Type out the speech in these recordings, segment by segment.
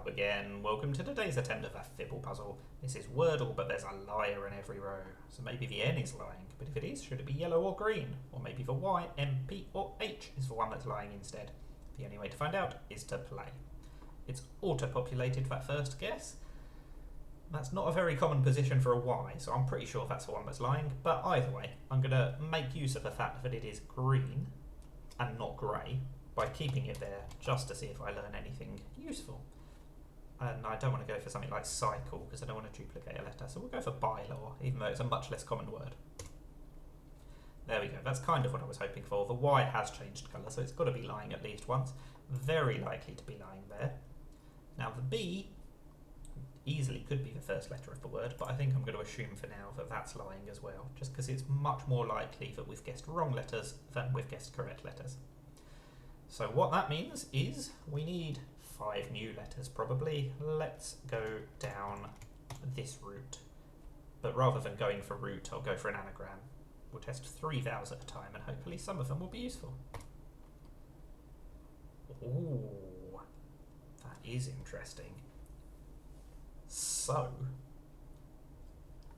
Hello again, welcome to today's attempt of a Fibble puzzle. This is Wordle, but there's a liar in every row. So maybe the N is lying, but if it is, should it be yellow or green? Or maybe the Y, M, P or H is the one that's lying instead. The only way to find out is to play. It's auto-populated that first guess. That's not a very common position for a Y, so I'm pretty sure that's the one that's lying. But either way, I'm going to make use of the fact that it is green and not grey by keeping it there just to see if I learn anything useful. And I don't want to go for something like cycle because I don't want to duplicate a letter, so we'll go for bylaw, even though it's a much less common word. There we go, that's kind of what I was hoping for. The Y has changed colour, so it's got to be lying at least once. Very likely to be lying there. Now the B easily could be the first letter of the word, but I think I'm going to assume for now that that's lying as well, just because it's much more likely that we've guessed wrong letters than we've guessed correct letters. So what that means is we need 5 new letters probably. Let's go down this route. But rather than going for route, I'll go for an anagram. We'll test 3 vowels at a time and hopefully some of them will be useful. Ooh, that is interesting. So,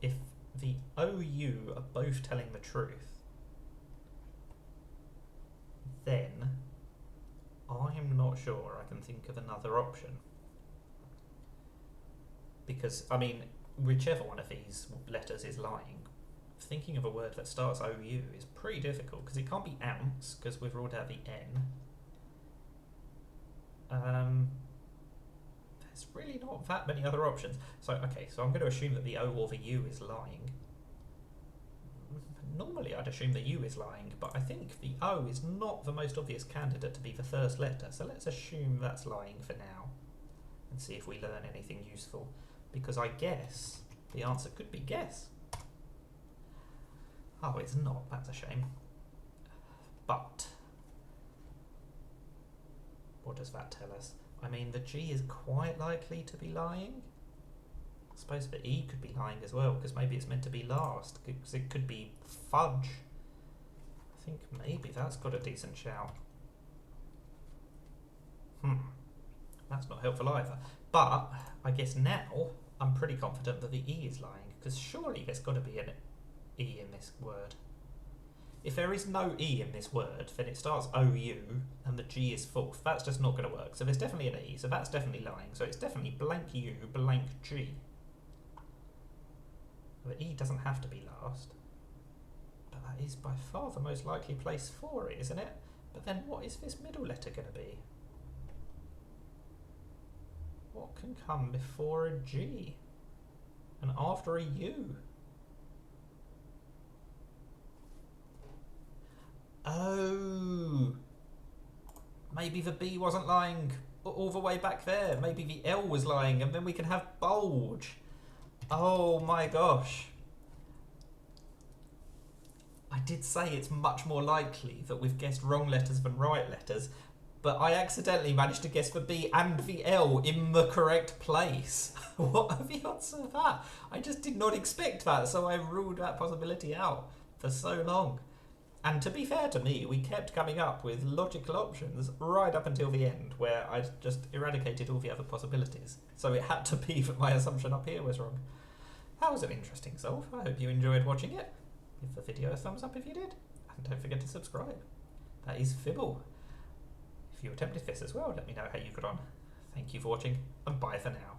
if the OU are both telling the truth, then I'm not sure I can think of another option. Because, I mean, whichever one of these letters is lying, thinking of a word that starts OU is pretty difficult, because it can't be ounce, because we've ruled out the N. There's really not that many other options. So, okay, so I'm going to assume that the O or the U is lying. Normally I'd assume the U is lying, but I think the O is not the most obvious candidate to be the first letter, so let's assume that's lying for now and see if we learn anything useful, because I guess the answer could be guess. Oh, it's not, that's a shame. But what does that tell us? I mean, the G is quite likely to be lying. I suppose the E could be lying as well, because maybe it's meant to be last, because it could be fudge. I think maybe that's got a decent shout. That's not helpful either. But I guess now I'm pretty confident that the E is lying, because surely there's got to be an E in this word. If there is no E in this word, then it starts OU and the G is fourth. That's just not going to work. So there's definitely an E, so that's definitely lying. So it's definitely blank U, blank G. The E doesn't have to be last, but that is by far the most likely place for it, isn't it? But then what is this middle letter going to be? What can come before a G and after a U? Oh, maybe the B wasn't lying all the way back there. Maybe the L was lying and then we can have bulge. Oh my gosh. I did say it's much more likely that we've guessed wrong letters than right letters, but I accidentally managed to guess the B and the L in the correct place. What are the odds of that? I just did not expect that, so I ruled that possibility out for so long. And to be fair to me, we kept coming up with logical options right up until the end, where I just eradicated all the other possibilities. So it had to be that my assumption up here was wrong. That was an interesting solve. I hope you enjoyed watching it. Give the video a thumbs up if you did, and don't forget to subscribe. That is Fibble. If you attempted this as well, let me know how you got on. Thank you for watching, and bye for now.